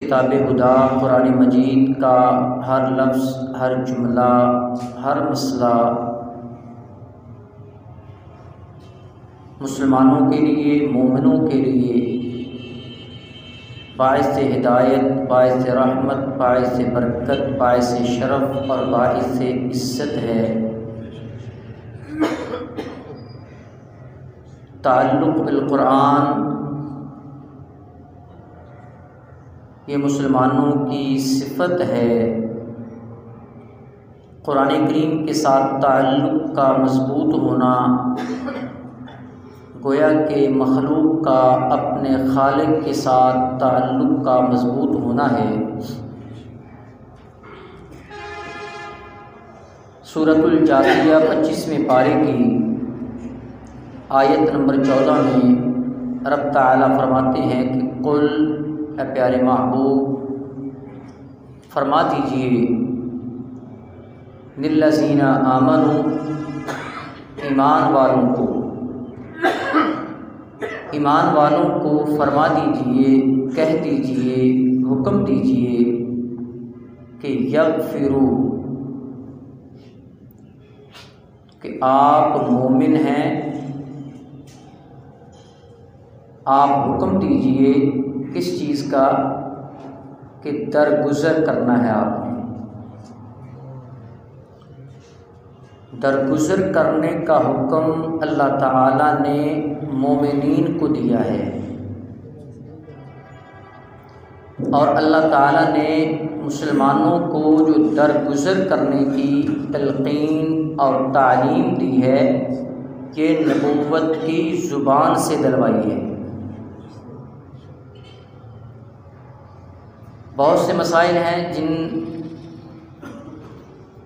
کتاب خدا قرآن مجید کا ہر لفظ، ہر جملہ، ہر مسئلہ مسلمانوں کے لیے، مومنوں کے لیے باعث ہدایت، باعث رحمت، باعث برکت، باعث شرف اور باعث عزت ہے۔ تعلق بالقرآن یہ مسلمانوں کی صفت ہے۔ قرآن کریم کے ساتھ تعلق کا مضبوط ہونا گویا کہ مخلوق کا اپنے خالق کے ساتھ تعلق کا مضبوط ہونا ہے۔ سورۃ الجاثیہ 25ویں پارے کی آیت نمبر 14 میں رب تعالیٰ فرماتے ہیں کہ قل، اے پیارے محبوب فرما دیجئے، للذین آمنوا، ایمان والوں کو فرما دیجئے، کہہ دیجئے، حکم دیجئے کہ یغفروا، کہ آپ مومن ہیں، آپ حکم دیجئے کس چیز کا؟ کہ درگزر کرنا ہے آپ نے۔ درگزر کرنے کا حکم اللہ تعالیٰ نے مومنین کو دیا ہے، اور اللہ تعالیٰ نے مسلمانوں کو جو درگزر کرنے کی تلقین اور تعلیم دی ہے یہ نبوت کی زبان سے دلوائی ہے۔ بہت سے مسائل ہیں جن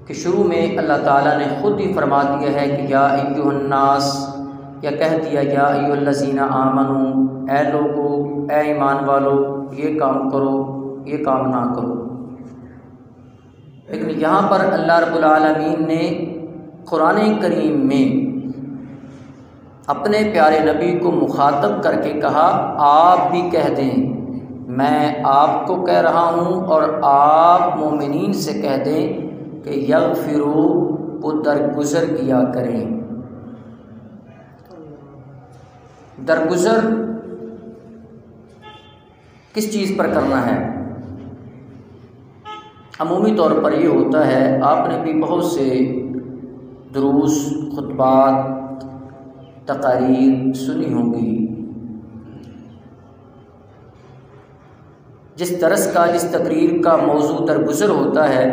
کے شروع میں اللہ تعالیٰ نے خود ہی فرما دیا ہے کہ یا ایھا الناس، یا کہہ دیا یا ایھا الذین آمنوا، اے لوگو، اے ایمان والو، یہ کام کرو، یہ کام نہ کرو۔ لیکن یہاں پر اللہ رب العالمین نے قرآن کریم میں اپنے پیارے نبی کو مخاطب کر کے کہا آپ بھی کہہ دیں، میں آپ کو کہہ رہا ہوں اور آپ مومنین سے کہہ دیں کہ یغفروا، وہ درگزر کیا کریں۔ درگزر کس چیز پر کرنا ہے؟ عمومی طور پر یہ ہوتا ہے، آپ نے بھی بہت سے دروس، خطبات، تقاریر سنی ہوں گی۔ جس درس کا، جس تقریر کا موضوع درگزر ہوتا ہے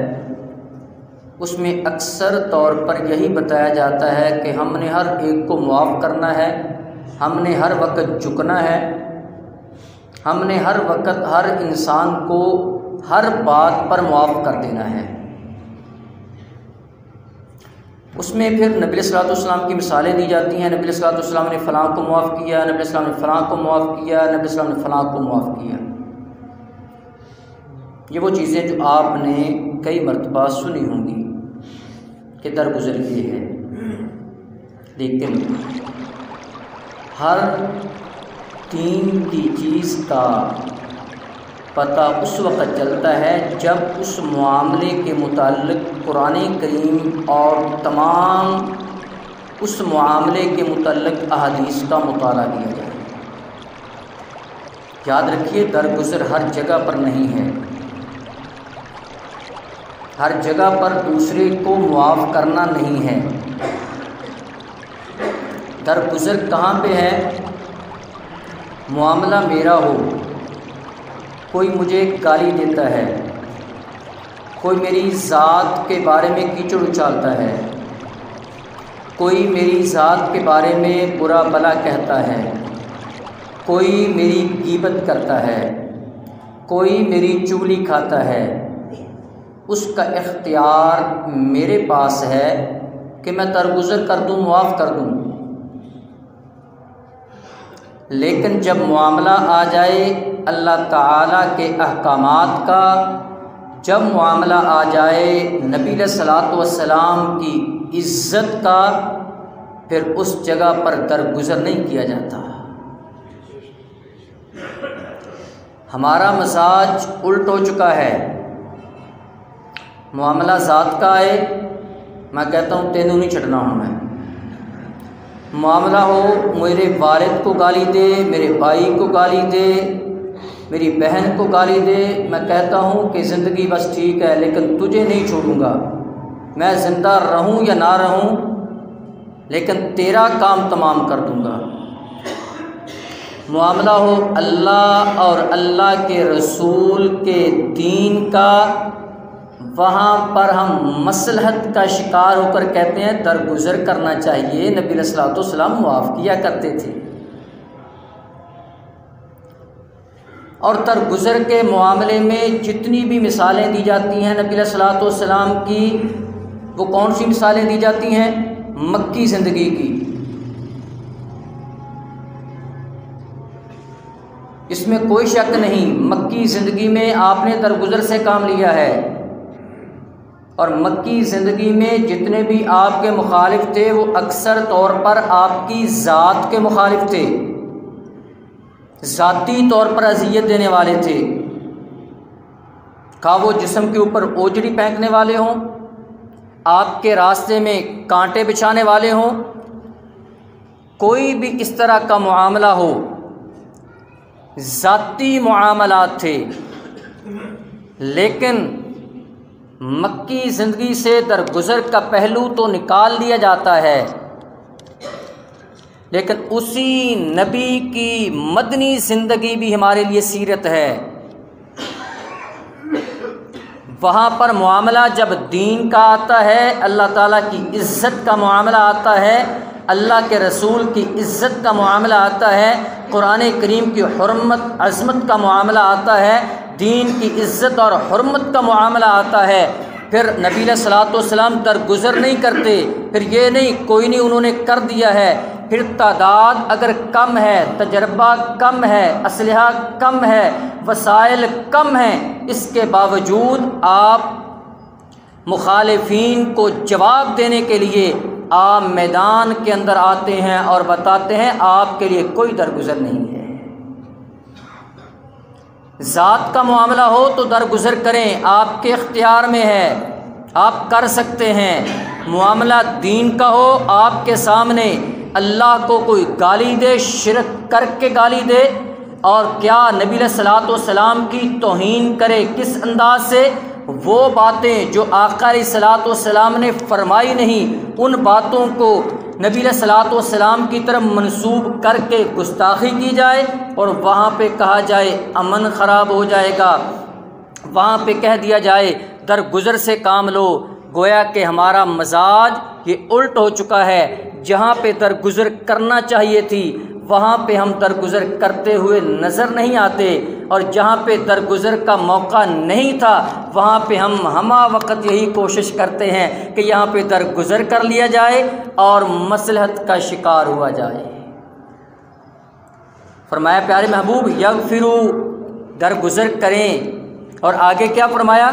اس میں اکثر طور پر یہی بتایا جاتا ہے کہ ہم نے ہر ایک کو معاف کرنا ہے، ہم نے ہر وقت جھکنا ہے، ہم نے ہر وقت ہر انسان کو ہر بات پر معاف کر دینا ہے۔ اس میں پھر نبی علیہ الصلوۃ والسلام کی مثالیں دی جاتی ہیں، نبی علیہ الصلوۃ والسلام نے فلاں کو معاف کیا، نبی علیہ السلام نے فلاں کو معاف کیا، نبی علیہ السلام نے فلاں کو معاف کیا۔ یہ وہ چیزیں جو آپ نے کئی مرتبہ سنی ہوں گی کہ درگزر یہ ہے، لیکن ہر دین کی چیز کا پتہ اس وقت چلتا ہے جب اس معاملے کے متعلق قرآن کریم اور تمام اس معاملے کے متعلق احادیث کا مطالعہ کیا جائے۔ یاد رکھیے درگزر ہر جگہ پر نہیں ہے، ہر جگہ پر دوسرے کو معاف کرنا نہیں ہے۔ درگزر کہاں پہ ہے؟ معاملہ میرا ہو، کوئی مجھے گالی دیتا ہے، کوئی میری ذات کے بارے میں کیچڑ اچھالتا ہے، کوئی میری ذات کے بارے میں برا بھلا کہتا ہے، کوئی میری غیبت کرتا ہے، کوئی میری چغلی کھاتا ہے، اس کا اختیار میرے پاس ہے کہ میں درگزر کر دوں، معاف کر دوں۔ لیکن جب معاملہ آ جائے اللہ تعالیٰ کے احکامات کا، جب معاملہ آ جائے نبی علیہ الصلوۃ والسلام کی عزت کا، پھر اس جگہ پر درگزر نہیں کیا جاتا۔ ہمارا مزاج الٹ ہو چکا ہے۔ معاملہ ذات کا ہے، میں کہتا ہوں تینوں نہیں چھٹنا ہوں میں۔ معاملہ ہو میرے والد کو گالی دے، میرے بھائی کو گالی دے، میری بہن کو گالی دے، میں کہتا ہوں کہ زندگی بس ٹھیک ہے لیکن تجھے نہیں چھوڑوں گا، میں زندہ رہوں یا نہ رہوں لیکن تیرا کام تمام کر دوں گا۔ معاملہ ہو اللہ اور اللہ کے رسول کے دین کا، وہاں پر ہم مصلحت کا شکار ہو کر کہتے ہیں درگزر کرنا چاہیے، نبی علیہ الصلوۃ والسلام معاف کیا کرتے تھے۔ اور درگزر کے معاملے میں جتنی بھی مثالیں دی جاتی ہیں نبی علیہ الصلوۃ والسلام کی، وہ کون سی مثالیں دی جاتی ہیں؟ مکی زندگی کی۔ اس میں کوئی شک نہیں، مکی زندگی میں آپ نے درگزر سے کام لیا ہے، اور مکی زندگی میں جتنے بھی آپ کے مخالف تھے وہ اکثر طور پر آپ کی ذات کے مخالف تھے، ذاتی طور پر اذیت دینے والے تھے، خواہ وہ جسم کے اوپر اوجڑی پھینکنے والے ہوں، آپ کے راستے میں کانٹے بچھانے والے ہوں، کوئی بھی اس طرح کا معاملہ ہو، ذاتی معاملات تھے۔ لیکن مکی زندگی سے درگزر کا پہلو تو نکال دیا جاتا ہے، لیکن اسی نبی کی مدنی زندگی بھی ہمارے لیے سیرت ہے۔ وہاں پر معاملہ جب دین کا آتا ہے، اللہ تعالیٰ کی عزت کا معاملہ آتا ہے، اللہ کے رسول کی عزت کا معاملہ آتا ہے، قرآن کریم کی حرمت عظمت کا معاملہ آتا ہے، دین کی عزت اور حرمت کا معاملہ آتا ہے، پھر نبی علیہ الصلوۃ والسلام درگزر نہیں کرتے، پھر یہ نہیں کوئی نہیں انہوں نے کر دیا ہے، پھر تعداد اگر کم ہے، تجربہ کم ہے، اسلحہ کم ہے، وسائل کم ہیں، اس کے باوجود آپ مخالفین کو جواب دینے کے لیے آپ میدان کے اندر آتے ہیں اور بتاتے ہیں آپ کے لیے کوئی درگزر نہیں ہے۔ ذات کا معاملہ ہو تو درگزر کریں، آپ کے اختیار میں ہے، آپ کر سکتے ہیں۔ معاملہ دین کا ہو، آپ کے سامنے اللہ کو کوئی گالی دے، شرک کر کے گالی دے، اور کیا نبی علیہ الصلوۃ والسلام کی توہین کرے، کس انداز سے؟ وہ باتیں جو آقا علیہ الصلوۃ والسلام نے فرمائی نہیں، ان باتوں کو نبی علیہ الصلوۃ والسلام کی طرف منسوب کر کے گستاخی کی جائے، اور وہاں پہ کہا جائے امن خراب ہو جائے گا، وہاں پہ کہہ دیا جائے درگزر سے کام لو۔ گویا کہ ہمارا مزاج یہ الٹ ہو چکا ہے، جہاں پہ درگزر کرنا چاہیے تھی وہاں پہ ہم درگزر کرتے ہوئے نظر نہیں آتے، اور جہاں پہ درگزر کا موقع نہیں تھا وہاں پہ ہم ہمہ وقت یہی کوشش کرتے ہیں کہ یہاں پہ درگزر کر لیا جائے اور مصلحت کا شکار ہوا جائے۔ فرمایا پیارے محبوب یغفروا، درگزر کریں، اور آگے کیا فرمایا؟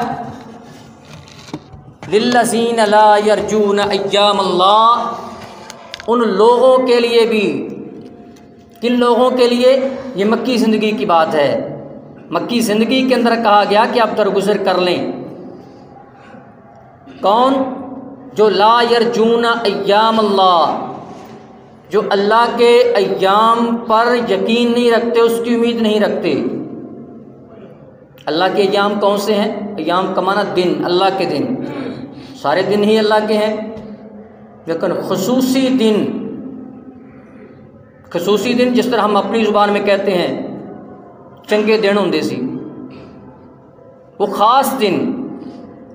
للذین لا یرجون ایام اللہ، ان لوگوں کے لیے بھی، کن لوگوں کے لیے؟ یہ مکی زندگی کی بات ہے، مکی زندگی کے اندر کہا گیا کہ آپ درگزر کر لیں۔ کون؟ جو لا یرجون ایام اللہ، جو اللہ کے ایام پر یقین نہیں رکھتے، اس کی امید نہیں رکھتے۔ اللہ کے ایام کون سے ہیں؟ ایام کا معنی دن، اللہ کے دن، سارے دن ہی اللہ کے ہیں، لیکن خصوصی دن، خصوصی دن جس طرح ہم اپنی زبان میں کہتے ہیں چنگے دن ہوندے سی، وہ خاص دن،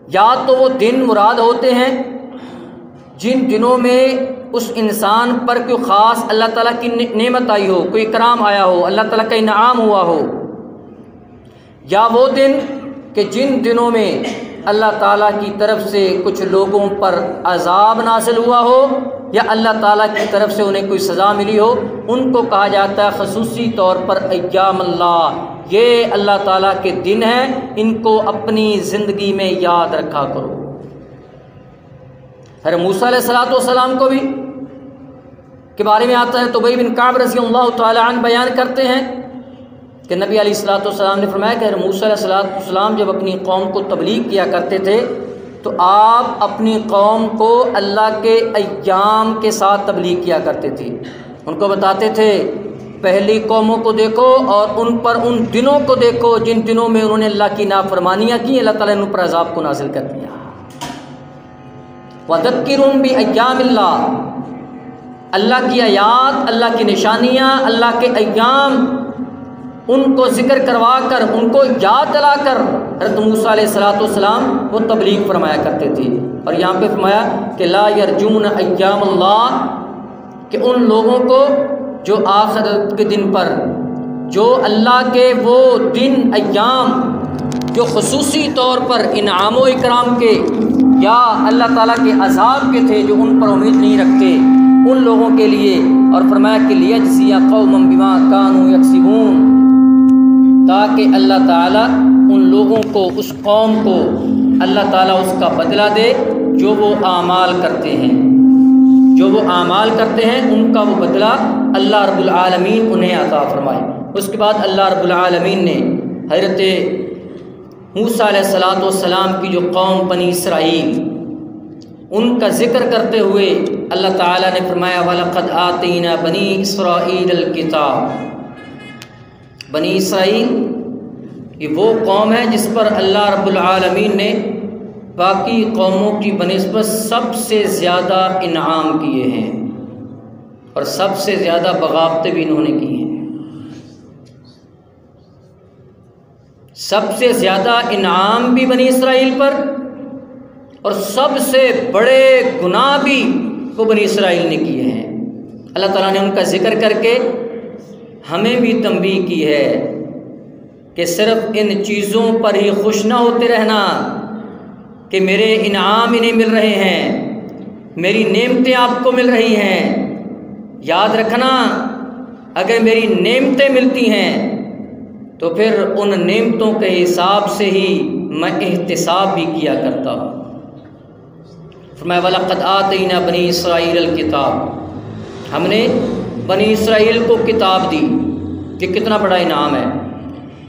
یا تو وہ دن مراد ہوتے ہیں جن دنوں میں اس انسان پر کوئی خاص اللہ تعالیٰ کی نعمت آئی ہو، کوئی اکرام آیا ہو، اللہ تعالیٰ کا انعام ہوا ہو، یا وہ دن کہ جن دنوں میں اللہ تعالیٰ کی طرف سے کچھ لوگوں پر عذاب نازل ہوا ہو، یا اللہ تعالیٰ کی طرف سے انہیں کوئی سزا ملی ہو، ان کو کہا جاتا ہے خصوصی طور پر ایام اللہ، یہ اللہ تعالیٰ کے دن ہیں، ان کو اپنی زندگی میں یاد رکھا کرو۔ حضرت موسیٰ علیہ الصلوۃ والسلام کو بھی کے بارے میں آتا ہے، تو ابی بن کعب رضی اللہ تعالی عنہ بیان کرتے ہیں کہ نبی علیہ الصلوۃ والسلام نے فرمایا کہ موسیٰ علیہ الصلوۃ والسلام جب اپنی قوم کو تبلیغ کیا کرتے تھے تو آپ اپنی قوم کو اللہ کے ایام کے ساتھ تبلیغ کیا کرتے تھے. ان کو بتاتے تھے پہلی قوموں کو دیکھو اور ان پر ان دنوں کو دیکھو جن دنوں میں انہوں نے اللہ کی نافرمانیاں کی، اللہ تعالیٰ نے ان پر عذاب کو نازل کر دیا. وَذَكِّرْهُمْ بِأَيَّامِ اللَّهِ، اللہ کی آیات، اللہ کی نشانیاں، اللہ کے ایام، ان کو ذکر کروا کر، ان کو یاد دلا کر حضرت موسیٰ علیہ السلام وہ تبلیغ فرمایا کرتے تھے. اور یہاں پہ فرمایا کہ لا یرجون ایام اللہ، کہ ان لوگوں کو جو آخرت کے دن پر، جو اللہ کے وہ دن ایام جو خصوصی طور پر انعام و اکرام کے یا اللہ تعالیٰ کے عذاب کے تھے، جو ان پر امید نہیں رکھتے، ان لوگوں کے لیے. اور فرمایا کہ لیجزی قوما بما کانوا یکسبون، تاکہ اللہ تعالیٰ ان لوگوں کو، اس قوم کو اللہ تعالیٰ اس کا بدلہ دے جو وہ اعمال کرتے ہیں، جو وہ اعمال کرتے ہیں ان کا وہ بدلہ اللہ رب العالمین انہیں عطا فرمائے. اس کے بعد اللہ رب العالمین نے حضرت موسیٰ علیہ السلام کی جو قوم بنی اسرائیل، ان کا ذکر کرتے ہوئے اللہ تعالیٰ نے فرمایا وَلَقَدْ آتَيْنَا بَنِي إِسْرَائِيلَ الْكِتَابَ. بنی اسرائیل یہ وہ قوم ہے جس پر اللہ رب العالمین نے باقی قوموں کی بنسبت سب سے زیادہ انعام کیے ہیں اور سب سے زیادہ بغاوتیں بھی انہوں نے کی ہیں. سب سے زیادہ انعام بھی بنی اسرائیل پر اور سب سے بڑے گناہ بھی وہ بنی اسرائیل نے کیے ہیں. اللہ تعالیٰ نے ان کا ذکر کر کے ہمیں بھی تنبیہ کی ہے کہ صرف ان چیزوں پر ہی خوش نہ ہوتے رہنا کہ میرے انعام انہیں مل رہے ہیں، میری نعمتیں آپ کو مل رہی ہیں. یاد رکھنا اگر میری نعمتیں ملتی ہیں تو پھر ان نعمتوں کے حساب سے ہی میں احتساب بھی کیا کرتا ہوں. فرمایا وَلَقَدْ آتَيْنَا بَنِي إِسْرَائِيلَ الْكِتَابَ، ہم نے بنی اسرائیل کو کتاب دی. یہ کتنا بڑا انعام ہے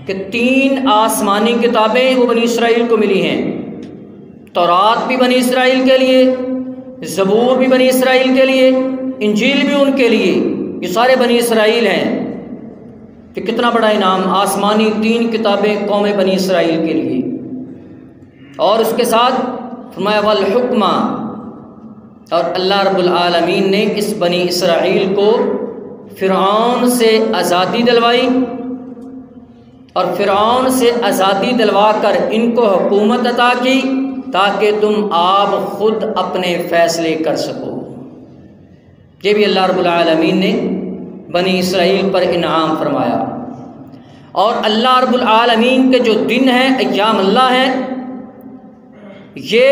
کہ 3 آسمانی کتابیں وہ بنی اسرائیل کو ملی ہیں. تورات بھی بنی اسرائیل کے لیے، زبور بھی بنی اسرائیل کے لیے، انجیل بھی ان کے لیے، یہ سارے بنی اسرائیل ہیں. کہ کتنا بڑا انعام، آسمانی 3 کتابیں قوم بنی اسرائیل کے لیے. اور اس کے ساتھ فرمایا والحکمہ، اور اللہ رب العالمین نے اس بنی اسرائیل کو فرعون سے آزادی دلوائی، اور فرعون سے آزادی دلوا کر ان کو حکومت عطا کی تاکہ تم آپ خود اپنے فیصلے کر سکو. یہ بھی اللہ رب العالمین نے بنی اسرائیل پر انعام فرمایا. اور اللہ رب العالمین کے جو دن ہیں، ایام اللہ ہیں، یہ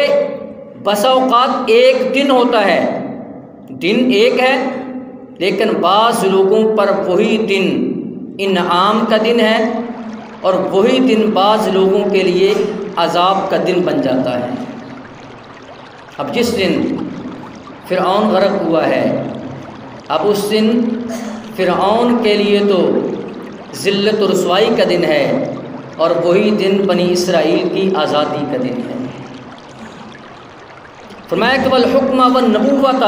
بسا اوقات ایک دن ہوتا ہے، دن ایک ہے، لیکن بعض لوگوں پر وہی دن انعام کا دن ہے اور وہی دن بعض لوگوں کے لیے عذاب کا دن بن جاتا ہے. اب جس دن فرعون غرق ہوا ہے، اب اس دن فرعون کے لیے تو ذلت و رسوائی کا دن ہے اور وہی دن بنی اسرائیل کی آزادی کا دن ہے. فرمایا کہ والحکمہ والنبوۃ،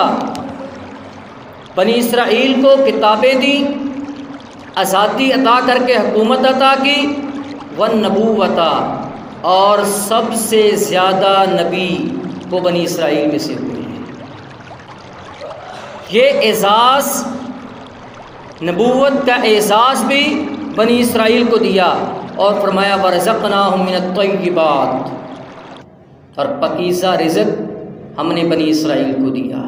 بنی اسرائیل کو کتابیں دی، آزادی عطا کر کے حکومت عطا کی، والنبوۃ، اور سب سے زیادہ نبی وہ بنی اسرائیل میں سے ہوئے ہیں. یہ اعزاز، نبوت کا اعزاز بھی بنی اسرائیل کو دیا. اور فرمایا ورزقناہم من الطیبات، اور پاکیزہ رزق ہم نے بنی اسرائیل کو دیا.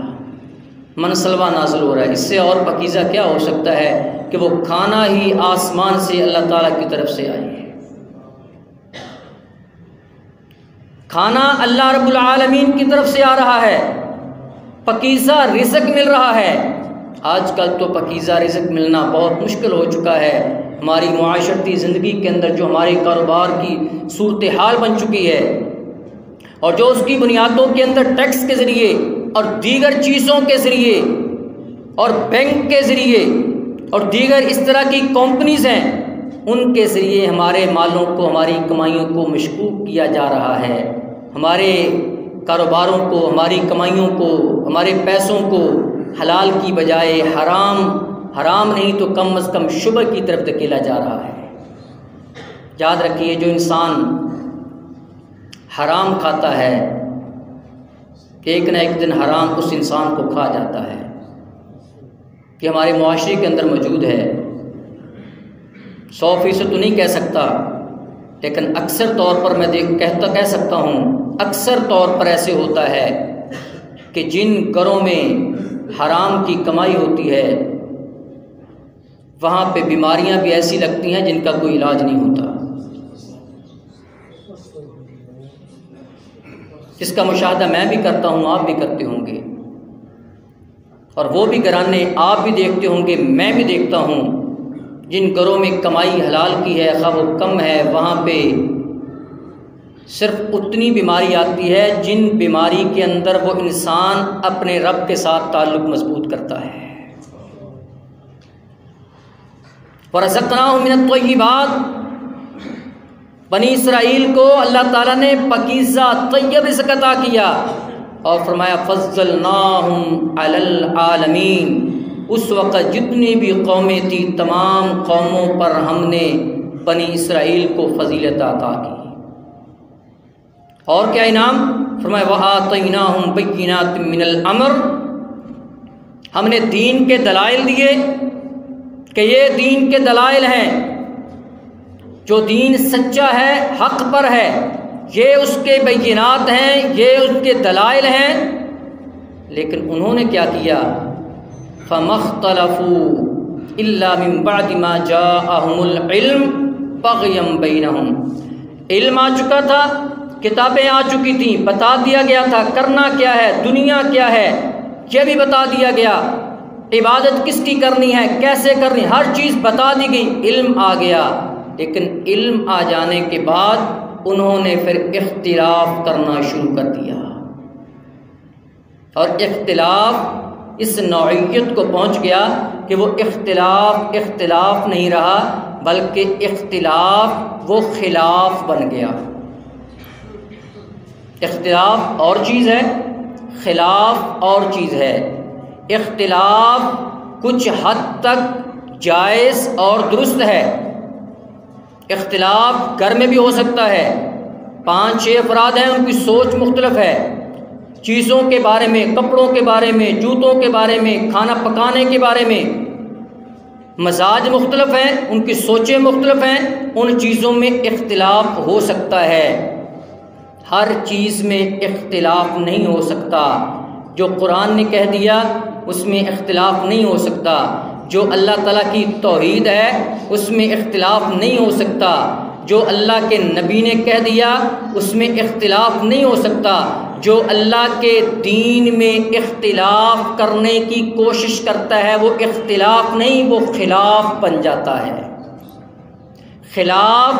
منسلوہ نازل ہو رہا ہے، اس سے اور پاکیزہ کیا ہو سکتا ہے کہ وہ کھانا ہی آسمان سے اللہ تعالیٰ کی طرف سے آئی ہے. کھانا اللہ رب العالمین کی طرف سے آ رہا ہے، پاکیزہ رزق مل رہا ہے. آج کل تو پاکیزہ رزق ملنا بہت مشکل ہو چکا ہے. ہماری معاشرتی زندگی کے اندر جو ہمارے کاروبار کی صورتحال بن چکی ہے اور جو اس کی بنیادوں کے اندر ٹیکس کے ذریعے اور دیگر چیزوں کے ذریعے اور بینک کے ذریعے اور دیگر اس طرح کی کمپنیز ہیں ان کے ذریعے ہمارے مالوں کو، ہماری کمائیوں کو مشکوک کیا جا رہا ہے، ہمارے کاروباروں کو، ہماری کمائیوں کو، ہمارے پیسوں کو حلال کی بجائے حرام نہیں تو کم از کم شبہ کی طرف دھکیلا جا رہا ہے۔ یاد رکھیے، جو انسان حرام کھاتا ہے ایک نہ ایک دن حرام اس انسان کو کھا جاتا ہے۔ یہ ہمارے معاشرے کے اندر موجود ہے۔ 100% تو نہیں کہہ سکتا، لیکن اکثر طور پر میں کہہ سکتا ہوں، اکثر طور پر ایسے ہوتا ہے کہ جن گھروں میں حرام کی کمائی ہوتی ہے وہاں پہ بیماریاں بھی ایسی لگتی ہیں جن کا کوئی علاج نہیں ہوتا۔ اس کا مشاہدہ میں بھی کرتا ہوں، آپ بھی کرتے ہوں گے، اور وہ بھی گھرانے آپ بھی دیکھتے ہوں گے، میں بھی دیکھتا ہوں، جن گھروں میں کمائی حلال کی ہے خواہ وہ کم ہے، وہاں پہ صرف اتنی بیماری آتی ہے جن بیماری کے اندر وہ انسان اپنے رب کے ساتھ تعلق مضبوط کرتا ہے۔ وَرَزَقْنَاهُم مِّنَ الطَّيِّبَاتِ، بنی اسرائیل کو اللہ تعالیٰ نے پاکیزہ طیب رزق عطا کیا، اور فرمایا فَضَّلْنَاهُمْ عَلَى الْعَالَمِينَ۔ اس وقت جتنی بھی قومیں تھیں تمام قوموں پر ہم نے بنی اسرائیل کو فضیلت عطا کی۔ اور کیا انعام؟ فرمایا وَآتَيْنَاهُمْ بَيِّنَاتٍ مِّنَ الْأَمْرِ، ہم نے دین کے دلائل دیے کہ یہ دین کے دلائل ہیں، جو دین سچا ہے، حق پر ہے، یہ اس کے بینات ہیں، یہ اس کے دلائل ہیں، لیکن انہوں نے کیا کیا؟ فَمَا اخْتَلَفُوا إِلَّا مِن بَعْدِ مَا جَاءَهُمُ الْعِلْمُ بَغْيًا بَيْنَهُمْ۔ علم آ چکا تھا، کتابیں آ چکی تھیں، بتا دیا گیا تھا کرنا کیا ہے، دنیا کیا ہے، یہ بھی بتا دیا گیا، عبادت کس کی کرنی ہے، کیسے کرنی، ہر چیز بتا دی گئی، علم آ گیا۔ لیکن علم آ جانے کے بعد انہوں نے پھر اختلاف کرنا شروع کر دیا، اور اختلاف اس نوعیت کو پہنچ گیا کہ وہ اختلاف نہیں رہا، بلکہ اختلاف وہ خلاف بن گیا۔ اختلاف اور چیز ہے، خلاف اور چیز ہے۔ اختلاف کچھ حد تک جائز اور درست ہے۔ اختلاف گھر میں بھی ہو سکتا ہے، 5-6 افراد ہیں، ان کی سوچ مختلف ہے، چیزوں کے بارے میں، کپڑوں کے بارے میں، جوتوں کے بارے میں، کھانا پکانے کے بارے میں مزاج مختلف ہیں، ان کی سوچیں مختلف ہیں، ان چیزوں میں اختلاف ہو سکتا ہے۔ ہر چیز میں اختلاف نہیں ہو سکتا۔ جو قرآن نے کہہ دیا اس میں اختلاف نہیں ہو سکتا، جو اللہ تعالیٰ کی توحید ہے اس میں اختلاف نہیں ہو سکتا، جو اللہ کے نبی نے کہہ دیا اس میں اختلاف نہیں ہو سکتا۔ جو اللہ کے دین میں اختلاف کرنے کی کوشش کرتا ہے وہ اختلاف نہیں، وہ خلاف بن جاتا ہے۔ خلاف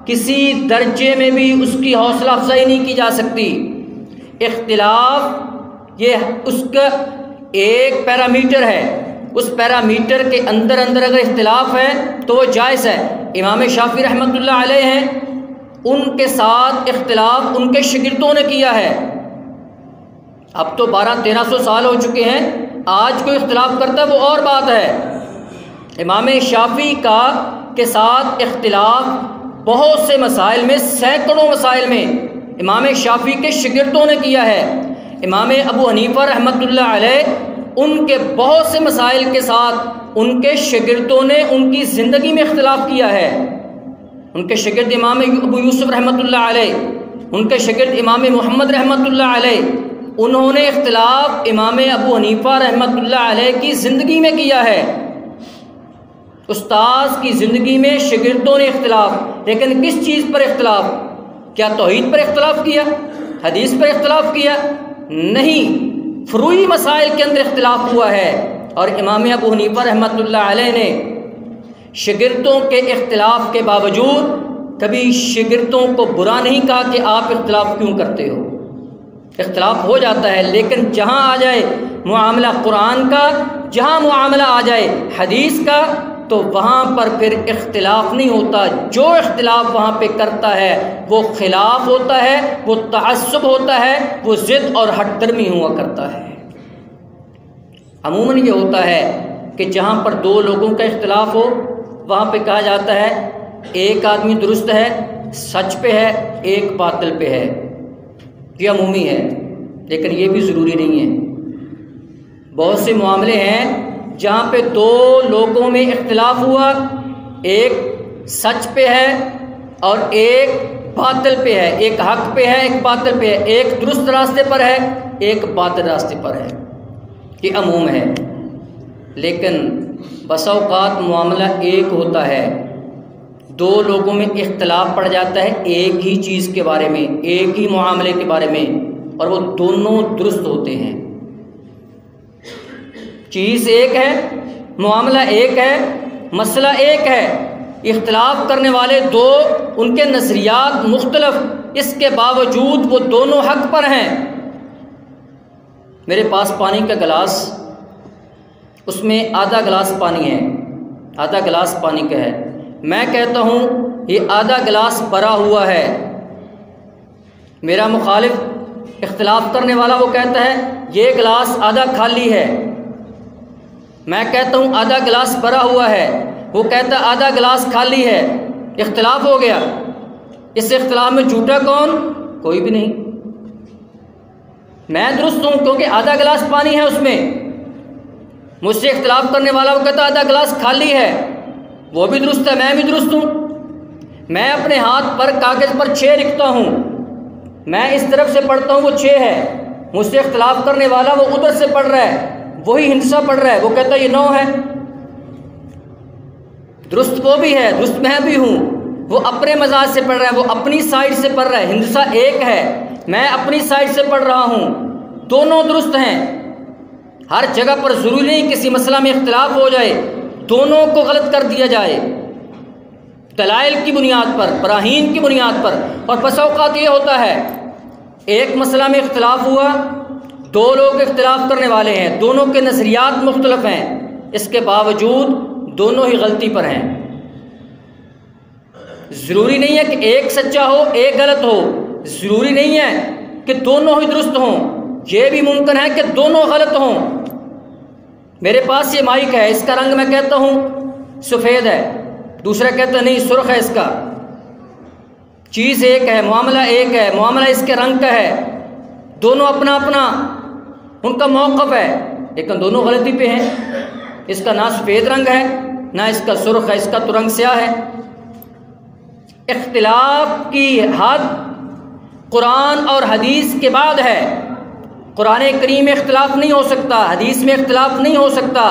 کسی درجے میں بھی اس کی حوصلہ افزائی نہیں کی جا سکتی۔ اختلاف یہ اس کا ایک پیرامیٹر ہے، اس پیرامیٹر کے اندر اگر اختلاف ہے تو وہ جائز ہے۔ امام شافعی رحمۃ اللہ علیہ ہیں، ان کے ساتھ اختلاف ان کے شاگردوں نے کیا ہے۔ اب تو 1200-1300 سال ہو چکے ہیں، آج کوئی اختلاف کرتا ہے وہ اور بات ہے۔ امام شافعی کے ساتھ اختلاف بہت سے مسائل میں، سینکڑوں مسائل میں امام شافعی کے شاگردوں نے کیا ہے۔ امام ابو حنیفہ رحمۃ اللہ علیہ ان کے بہت سے مسائل کے ساتھ ان کے شاگردوں نے ان کی زندگی میں اختلاف کیا ہے۔ ان کے شاگرد امام ابو یوسف رحمۃ اللہ علیہ، ان کے شاگرد امام محمد رحمۃ اللہ علیہ، انہوں نے اختلاف امام ابو حنیفہ رحمۃ اللہ علیہ کی زندگی میں کیا ہے۔ استاذ کی زندگی میں شاگردوں نے اختلاف، لیکن کس چیز پر اختلاف؟ کیا توحید پر اختلاف کیا؟ حدیث پر اختلاف کیا؟ نہیں، فروعی مسائل کے اندر اختلاف ہوا ہے۔ اور امام ابو حنیفہ رحمۃ اللہ علیہ نے شاگردوں کے اختلاف کے باوجود کبھی شاگردوں کو برا نہیں کہا کہ آپ اختلاف کیوں کرتے ہو۔ اختلاف ہو جاتا ہے، لیکن جہاں آ جائے معاملہ قرآن کا، جہاں معاملہ آ جائے حدیث کا، تو وہاں پر پھر اختلاف نہیں ہوتا. جو اختلاف وہاں پہ کرتا ہے وہ خلاف ہوتا ہے، وہ تعصب ہوتا ہے، وہ ضد اور ہٹ درمی ہوا کرتا ہے. عموماً یہ ہوتا ہے کہ جہاں پر دو لوگوں کا اختلاف ہو وہاں پہ کہا جاتا ہے ایک آدمی درست ہے، سچ پہ ہے، ایک باطل پہ ہے. یہ عمومی ہے، لیکن یہ بھی ضروری نہیں ہے. بہت سے معاملے ہیں جہاں پہ دو لوگوں میں اختلاف ہوا، ایک سچ پہ ہے اور ایک باطل پہ ہے، ایک حق پہ ہے ایک باطل پہ ہے، ایک درست راستے پر ہے ایک باطل راستے پر ہے. یہ عموم ہے. لیکن بسا اوقات معاملہ ایک ہوتا ہے، دو لوگوں میں اختلاف پڑ جاتا ہے ایک ہی چیز کے بارے میں، ایک ہی معاملے کے بارے میں، اور وہ دونوں درست ہوتے ہیں. چیز ایک ہے، معاملہ ایک ہے، مسئلہ ایک ہے، اختلاف کرنے والے دو، ان کے نظریات مختلف، اس کے باوجود وہ دونوں حق پر ہیں. میرے پاس پانی کا گلاس، اس میں آدھا گلاس پانی ہے، آدھا گلاس پانی کا ہے. میں کہتا ہوں یہ آدھا گلاس بھرا ہوا ہے. میرا مخالف اختلاف کرنے والا وہ کہتا ہے یہ گلاس آدھا خالی ہے. میں کہتا ہوں آدھا گلاس بھرا ہوا ہے، وہ کہتا ہے آدھا گلاس خالی ہے. اختلاف ہو گیا. اس اختلاف میں جھوٹا کون؟ کوئی بھی نہیں. میں درست ہوں کیونکہ آدھا گلاس پانی ہے اس میں. مجھ سے اختلاف کرنے والا وہ کہتا ہے آدھا گلاس خالی ہے، وہ بھی درست ہے، میں بھی درست ہوں. میں اپنے ہاتھ پر کاغذ پر 6 لکھتا ہوں، میں اس طرف سے پڑھتا ہوں وہ 6 ہے. مجھ سے اختلاف کرنے والا وہ ادھر سے پڑھ رہا ہے، وہی ہندسہ پڑھ رہا ہے، وہ کہتا ہے یہ 9 ہے. درست وہ بھی ہے، درست میں بھی ہوں. وہ اپنے مزاج سے پڑھ رہا ہے، وہ اپنی سائڈ سے پڑھ رہا ہے. ہندسہ ایک ہے، میں اپنی سائڈ سے پڑھ رہا ہوں. دونوں درست ہیں. ہر جگہ پر ضروری نہیں کسی مسئلہ میں اختلاف ہو جائے دونوں کو غلط کر دیا جائے دلائل کی بنیاد پر، براہین کی بنیاد پر. اور بسا اوقات یہ ہوتا ہے ایک مسئلہ میں اختلاف ہوا، دو لوگ اختلاف کرنے والے ہیں، دونوں کے نظریات مختلف ہیں، اس کے باوجود دونوں ہی غلطی پر ہیں. ضروری نہیں ہے کہ ایک سچا ہو ایک غلط ہو، ضروری نہیں ہے کہ دونوں ہی درست ہوں، یہ بھی ممکن ہے کہ دونوں غلط ہوں. میرے پاس یہ مائک ہے، اس کا رنگ میں کہتا ہوں سفید ہے، دوسرا کہتا ہے نہیں سرخ ہے اس کا. چیز ایک ہے، معاملہ ایک ہے، معاملہ اس کے رنگ کا ہے. دونوں اپنا اپنا ان کا موقف ہے، لیکن دونوں غلطی پہ ہیں. اس کا نہ سفید رنگ ہے نہ اس کا سرخ ہے، اس کا تو رنگ سیاہ ہے. اختلاف کی حد قرآن اور حدیث کے بعد ہے. قرآن کریم میں اختلاف نہیں ہو سکتا، حدیث میں اختلاف نہیں ہو سکتا.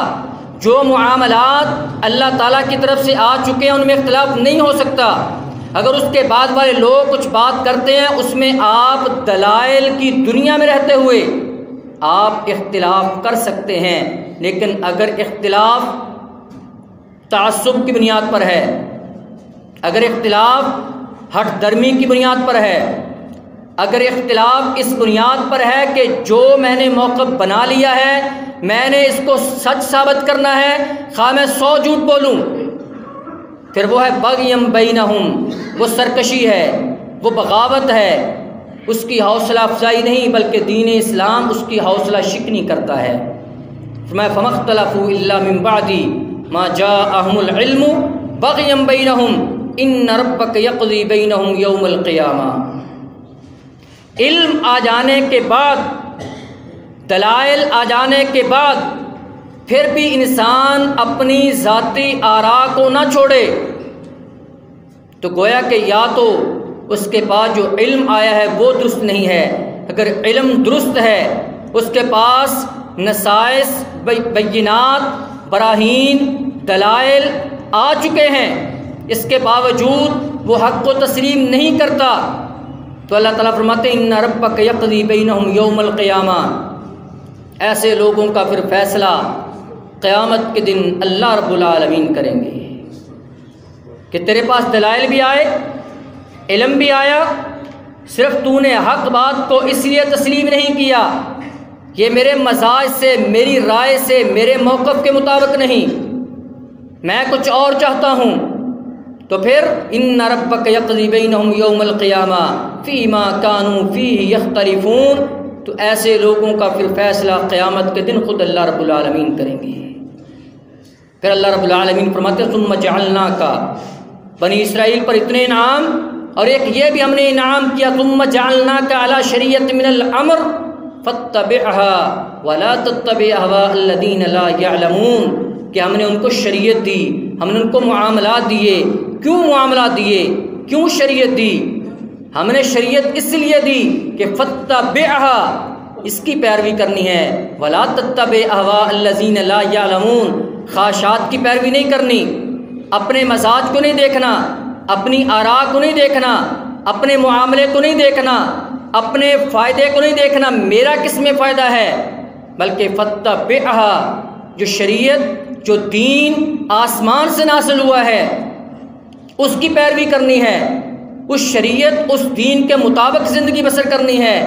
جو معاملات اللہ تعالیٰ کی طرف سے آ چکے ہیں ان میں اختلاف نہیں ہو سکتا. اگر اس کے بعد والے لوگ کچھ بات کرتے ہیں اس میں آپ دلائل کی دنیا میں رہتے ہوئے آپ اختلاف کر سکتے ہیں. لیکن اگر اختلاف تعصب کی بنیاد پر ہے، اگر اختلاف ہٹ درمی کی بنیاد پر ہے، اگر اختلاف اس بنیاد پر ہے کہ جو میں نے موقف بنا لیا ہے میں نے اس کو سچ ثابت کرنا ہے خواہ میں 100 جھوٹ بولوں، پھر وہ ہے بغیم بینہم، وہ سرکشی ہے، وہ بغاوت ہے. اس کی حوصلہ افزائی نہیں بلکہ دین اسلام اس کی حوصلہ شکنی کرتا ہے. فرمایا فما اختلفوا الا من بعد ما جاءهم العلم بغیا بینہم ان ربک یقضی بینہم یوم القیامہ. علم آ جانے کے بعد، دلائل آ جانے کے بعد پھر بھی انسان اپنی ذاتی آراء کو نہ چھوڑے تو گویا کہ یا تو اس کے پاس جو علم آیا ہے وہ درست نہیں ہے. اگر علم درست ہے، اس کے پاس نصائص، بینات، براہین، دلائل آ چکے ہیں، اس کے باوجود وہ حق کو تسلیم نہیں کرتا تو اللہ تعالیٰ فرماتے ہیں ان ربک یقضی بینہم یوم القیامہ. ایسے لوگوں کا پھر فیصلہ قیامت کے دن اللہ رب العالمین کریں گے کہ تیرے پاس دلائل بھی آئے، علم بھی آیا، صرف تو نے حق بات کو اس لیے تسلیم نہیں کیا یہ میرے مزاج سے، میری رائے سے، میرے موقف کے مطابق نہیں، میں کچھ اور چاہتا ہوں، تو پھر ان ربک یقضی بینہم یوم القیامہ فیما کانوا فیہ یختلفون، تو ایسے لوگوں کا پھر فیصلہ قیامت کے دن خود اللہ رب العالمین کریں گے۔ پھر اللہ رب العالمین فرماتے ہیں ثم جعلناک، بنی اسرائیل پر اتنے انعام، اور ایک یہ بھی ہم نے انعام کیا ثم جعلناک علی شریعۃ من الامر فاتبعها ولا تتبع اهواء الذین لا یعلمون، کہ ہم نے ان کو شریعت دی، ہم نے ان کو معاملات دیے۔ کیوں معاملات دیے؟ کیوں شریعت دی؟ ہم نے شریعت اس لیے دی کہ فاتبعها، اس کی پیروی کرنی ہے، ولا تتبع اهواء الذین لا یعلمون، خواہشات کی پیروی نہیں کرنی، اپنے مزاج کو نہیں دیکھنا، اپنی آراء کو نہیں دیکھنا، اپنے معاملے کو نہیں دیکھنا، اپنے فائدے کو نہیں دیکھنا میرا کس میں فائدہ ہے، بلکہ فاتبعها، جو شریعت، جو دین آسمان سے نازل ہوا ہے اس کی پیروی کرنی ہے، اس شریعت، اس دین کے مطابق زندگی بسر کرنی ہے،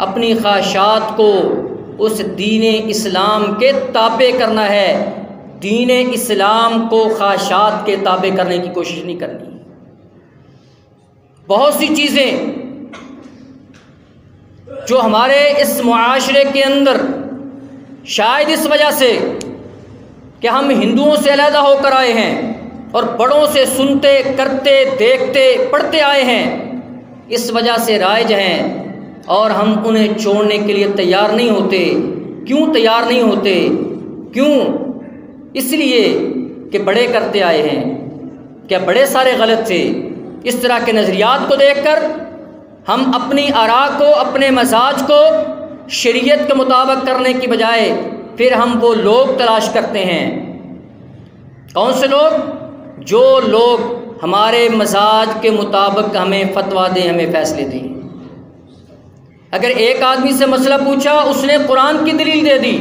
اپنی خواہشات کو اس دین اسلام کے تابع کرنا ہے، دین اسلام کو خواہشات کے تابع کرنے کی کوشش نہیں کرنی۔ بہت سی چیزیں جو ہمارے اس معاشرے کے اندر شاید اس وجہ سے کہ ہم ہندوؤں سے علیحدہ ہو کر آئے ہیں اور بڑوں سے سنتے، کرتے، دیکھتے، پڑھتے آئے ہیں، اس وجہ سے رائج ہیں، اور ہم انہیں چھوڑنے کے لیے تیار نہیں ہوتے۔ کیوں تیار نہیں ہوتے؟ کیوں؟ اس لیے کہ بڑے کرتے آئے ہیں، کیا بڑے سارے غلط تھے؟ اس طرح کے نظریات کو دیکھ کر ہم اپنی آراء کو، اپنے مزاج کو شریعت کے مطابق کرنے کی بجائے پھر ہم وہ لوگ تلاش کرتے ہیں۔ کون سے لوگ؟ جو لوگ ہمارے مزاج کے مطابق ہمیں فتویٰ دیں، ہمیں فیصلے دیں۔ اگر ایک آدمی سے مسئلہ پوچھا، اس نے قرآن کی دلیل دے دی،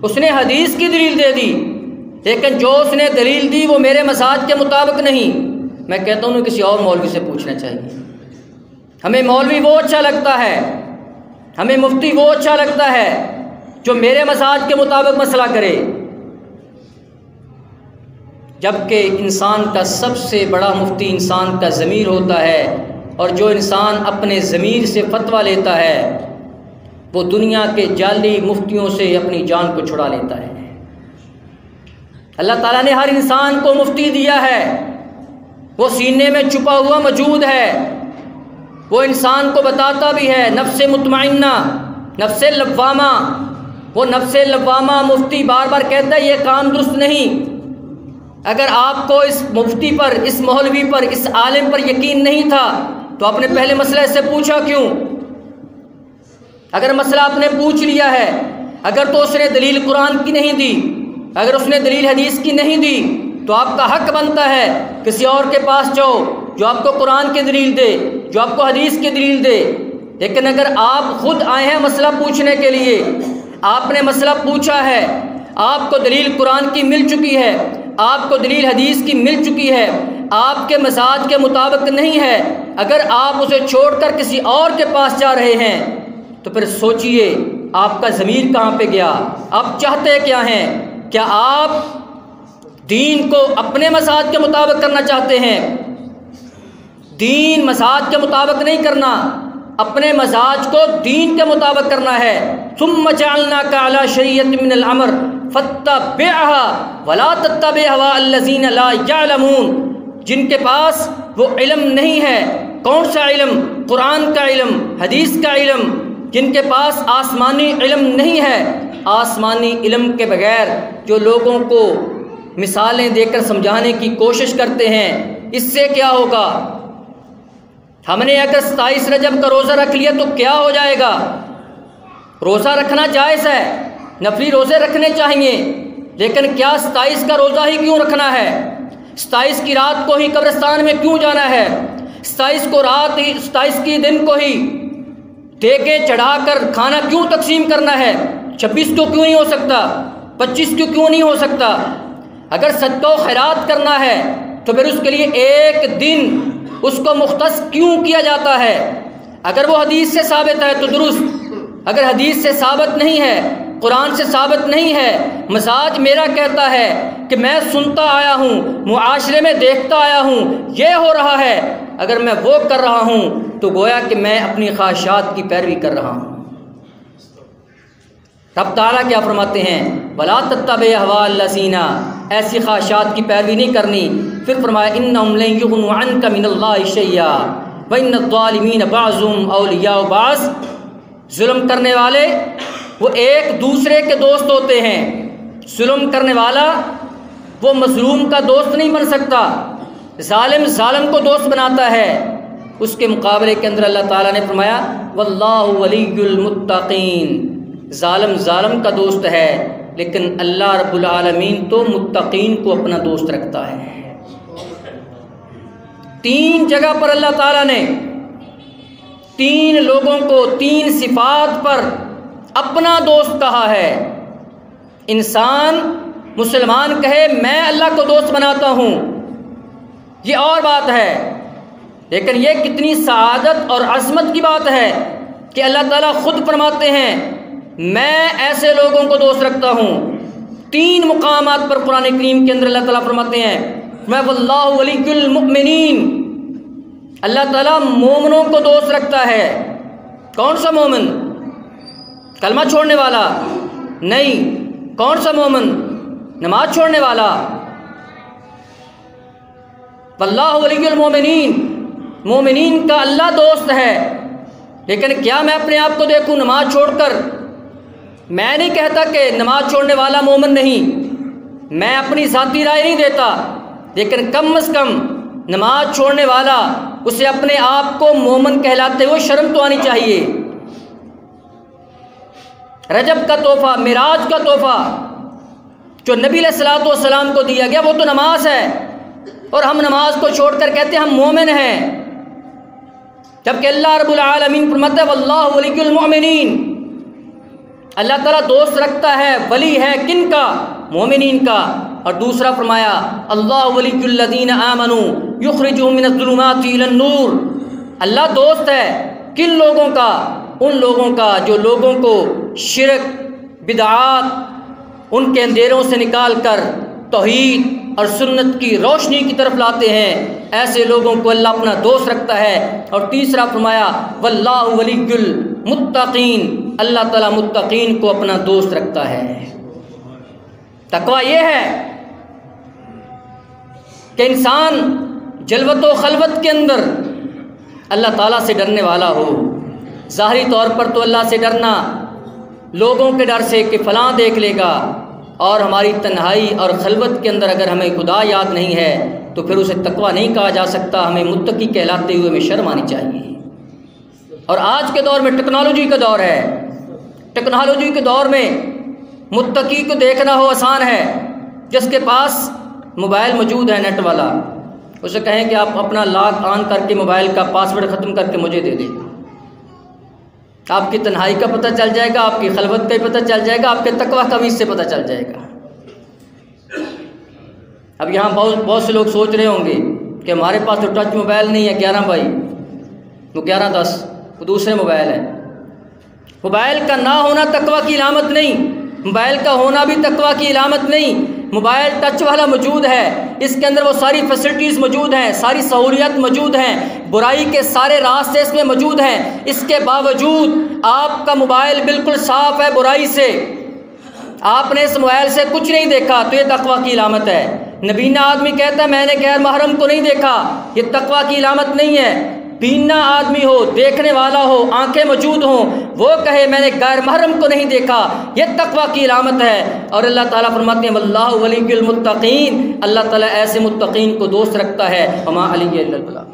اس نے حدیث کی دلیل دے دی، لیکن جو اس نے دلیل دی وہ میرے مزاج کے مطابق نہیں، میں کہتا ہوں کسی اور مولوی سے پوچھنا چاہیے۔ ہمیں مولوی وہ اچھا لگتا ہے، ہمیں مفتی وہ اچھا لگتا ہے جو میرے مزاج کے مطابق مسئلہ کرے، جبکہ انسان کا سب سے بڑا مفتی انسان کا ضمیر ہوتا ہے، اور جو انسان اپنے ضمیر سے فتویٰ لیتا ہے وہ دنیا کے جعلی مفتیوں سے اپنی جان کو چھڑا لیتا ہے۔ اللہ تعالیٰ نے ہر انسان کو مفتی دیا ہے، وہ سینے میں چھپا ہوا موجود ہے، وہ انسان کو بتاتا بھی ہے، نفس مطمئنہ، نفس لوامہ۔ وہ نفس لوامہ مفتی بار بار کہتا ہے یہ کام درست نہیں۔ اگر آپ کو اس مفتی پر، اس مولوی پر، اس عالم پر یقین نہیں تھا تو آپ نے پہلے مسئلہ اس سے پوچھا کیوں؟ اگر مسئلہ آپ نے پوچھ لیا ہے، اگر تو اس نے دلیل قرآن کی نہیں دی، اگر اس نے دلیل حدیث کی نہیں دی، تو آپ کا حق بنتا ہے کسی اور کے پاس جاؤ جو آپ کو قرآن کی دلیل دے، جو آپ کو حدیث کی دلیل دے۔ لیکن اگر آپ خود آئے ہیں مسئلہ پوچھنے کے لیے، آپ نے مسئلہ پوچھا ہے، آپ کو دلیل قرآن کی مل چکی ہے، آپ کو دلیل حدیث کی مل چکی ہے، آپ کے مزاج کے مطابق نہیں ہے، اگر آپ اسے چھوڑ کر کسی اور کے پاس جا رہے ہیں تو پھر سوچئے آپ کا ضمیر کہاں پہ گیا؟ آپ چاہتے کیا ہیں؟ کیا آپ دین کو اپنے مزاج کے مطابق کرنا چاہتے ہیں؟ دین مزاج کے مطابق نہیں کرنا، اپنے مزاج کو دین کے مطابق کرنا ہے۔ ثم جعلناک علی شریعۃ من الامر فاتبعها ولا تتبع اهواء الذین لا یعلمون، جن کے پاس وہ علم نہیں ہے۔ کون سا علم؟ قرآن کا علم، حدیث کا علم۔ جن کے پاس آسمانی علم نہیں ہے، آسمانی علم کے بغیر جو لوگوں کو مثالیں دے کر سمجھانے کی کوشش کرتے ہیں، اس سے کیا ہوگا؟ ہم نے اگر 27 رجب کا روزہ رکھ لیا تو کیا ہو جائے گا؟ روزہ رکھنا جائز ہے، نفلی روزے رکھنے چاہیے، لیکن کیا 27 کا روزہ ہی کیوں رکھنا ہے؟ 27 کی رات کو ہی قبرستان میں کیوں جانا ہے؟ 27 کی دن کو ہی دیگیں چڑھا کر کھانا کیوں تقسیم کرنا ہے؟ 26 کو کیوں نہیں ہو سکتا؟ 25 کو کیوں نہیں ہو سکتا؟ اگر صدقہ و خیرات کرنا ہے تو پھر اس کے لیے ایک دن اس کو مختص کیوں کیا جاتا ہے؟ اگر وہ حدیث سے ثابت ہے تو درست، اگر حدیث سے ثابت نہیں ہے قرآن سے ثابت نہیں ہے، مزاج میرا کہتا ہے کہ میں سنتا آیا ہوں، معاشرے میں دیکھتا آیا ہوں، یہ ہو رہا ہے، اگر میں وہ کر رہا ہوں تو گویا کہ میں اپنی خواہشات کی پیروی کر رہا ہوں۔ رب تعالیٰ کیا فرماتے ہیں؟ وَلَا تَتَّبِعْ أَهْوَاءَ الَّذِينَ، ایسی خواہشات کی پیروی نہیں کرنی۔ پھر فرمایا إِنَّهُمْ لَن يُغْنُوا عَنْكَ مِنَ اللَّهِ شَيْئًا وَإِنَّ الظَّالِمِينَ بَعْضُهُمْ أَوْلِيَاءُ بَعْضٍ، ظلم کرنے والے وہ ایک دوسرے کے دوست ہوتے ہیں۔ ظلم کرنے والا وہ مظلوم کا دوست نہیں بن سکتا، ظالم ظالم کو دوست بناتا ہے۔ اس کے مقابلے کے اندر اللہ تعالیٰ نے فرمایا وَاللَّهُ وَلِيُّ الْمُتَّقِينَ، ظالم ظالم کا دوست ہے، لیکن اللہ رب العالمین تو متقین کو اپنا دوست رکھتا ہے۔ 3 جگہ پر اللہ تعالیٰ نے 3 لوگوں کو 3 صفات پر اپنا دوست کہا ہے۔ انسان مسلمان کہے میں اللہ کو دوست بناتا ہوں، یہ اور بات ہے، لیکن یہ کتنی سعادت اور عظمت کی بات ہے کہ اللہ تعالیٰ خود فرماتے ہیں میں ایسے لوگوں کو دوست رکھتا ہوں۔ 3 مقامات پر قرآن کریم کے اندر اللہ تعالیٰ فرماتے ہیں میں واللہ ولی المؤمنین، اللہ تعالیٰ مومنوں کو دوست رکھتا ہے۔ کون سا مومن؟ کلمہ چھوڑنے والا نہیں۔ کون سا مومن؟ نماز چھوڑنے والا۔ واللہ ولی المؤمنین، مومنین کا اللہ دوست ہے، لیکن کیا میں اپنے آپ کو دیکھوں نماز چھوڑ کر؟ میں نہیں کہتا کہ نماز چھوڑنے والا مومن نہیں، میں اپنی ذاتی رائے نہیں دیتا، لیکن کم از کم نماز چھوڑنے والا اسے اپنے آپ کو مومن کہلاتے ہوئے شرم تو آنی چاہیے۔ رجب کا تحفہ، معراج کا تحفہ جو نبی علیہ الصلوۃ والسلام کو دیا گیا وہ تو نماز ہے، اور ہم نماز کو چھوڑ کر کہتے ہیں ہم مومن ہیں، جبکہ اللہ رب العالمین فرماتا ہے واللہ ولی المؤمنین، اللہ تعالیٰ دوست رکھتا ہے، ولی ہے کن کا؟ مومنین کا۔ اور دوسرا فرمایا اللہ ولی الذین آمنوا یخرجهم من الظلمات الی النور، اللہ دوست ہے کن لوگوں کا؟ ان لوگوں کا جو لوگوں کو شرک بدعات ان کے اندھیروں سے نکال کر توحید اور سنت کی روشنی کی طرف لاتے ہیں، ایسے لوگوں کو اللہ اپنا دوست رکھتا ہے۔ اور تیسرا فرمایا واللہ ولی المتقین، اللہ تعالیٰ متقین کو اپنا دوست رکھتا ہے۔ تقویٰ یہ ہے کہ انسان جلوت و خلوت کے اندر اللہ تعالیٰ سے ڈرنے والا ہو۔ ظاہری طور پر تو اللہ سے ڈرنا لوگوں کے ڈر سے کہ فلاں دیکھ لے گا، اور ہماری تنہائی اور خلوت کے اندر اگر ہمیں خدا یاد نہیں ہے تو پھر اسے تقویٰ نہیں کہا جا سکتا، ہمیں متقی کہلاتے ہوئے ہمیں شرم آنی چاہیے۔ اور آج کے دور میں ٹیکنالوجی کا دور ہے، ٹیکنالوجی کے دور میں متقی کو دیکھنا ہو آسان ہے۔ جس کے پاس موبائل موجود ہے نیٹ والا، اسے کہیں کہ آپ اپنا لاک آن کر کے موبائل کا پاسورڈ ختم کر کے مجھے دے دیں، آپ کی تنہائی کا پتہ چل جائے گا، آپ کی خلوت کا بھی پتہ چل جائے گا، آپ کے تقویٰ کا بھی اس سے پتہ چل جائے گا۔ اب یہاں بہت سے لوگ سوچ رہے ہوں گے کہ ہمارے پاس تو ٹچ موبائل نہیں ہے 11 بائی، وہ 1110 وہ دوسرے موبائل ہے۔ موبائل کا نہ ہونا تقویٰ کی علامت نہیں، موبائل کا ہونا بھی تقویٰ کی علامت نہیں۔ موبائل ٹچ والا موجود ہے، اس کے اندر وہ ساری فیسلٹیز موجود ہیں، ساری سہولیات موجود ہیں، برائی کے سارے راستے اس میں موجود ہیں، اس کے باوجود آپ کا موبائل بالکل صاف ہے برائی سے، آپ نے اس موبائل سے کچھ نہیں دیکھا تو یہ تقویٰ کی علامت ہے۔ نبینا آدمی کہتا ہے میں نے غیر محرم کو نہیں دیکھا، یہ تقویٰ کی علامت نہیں ہے۔ بینا آدمی ہو، دیکھنے والا ہو، آنکھیں موجود ہوں، وہ کہے میں نے غیر محرم کو نہیں دیکھا، یہ تقویٰ کی علامت ہے۔ اور اللہ تعالیٰ فرماتے ہیں واللہ ولی المتقین، اللہ تعالیٰ ایسے متقین کو دوست رکھتا ہے۔ وما علی الا البلاغ۔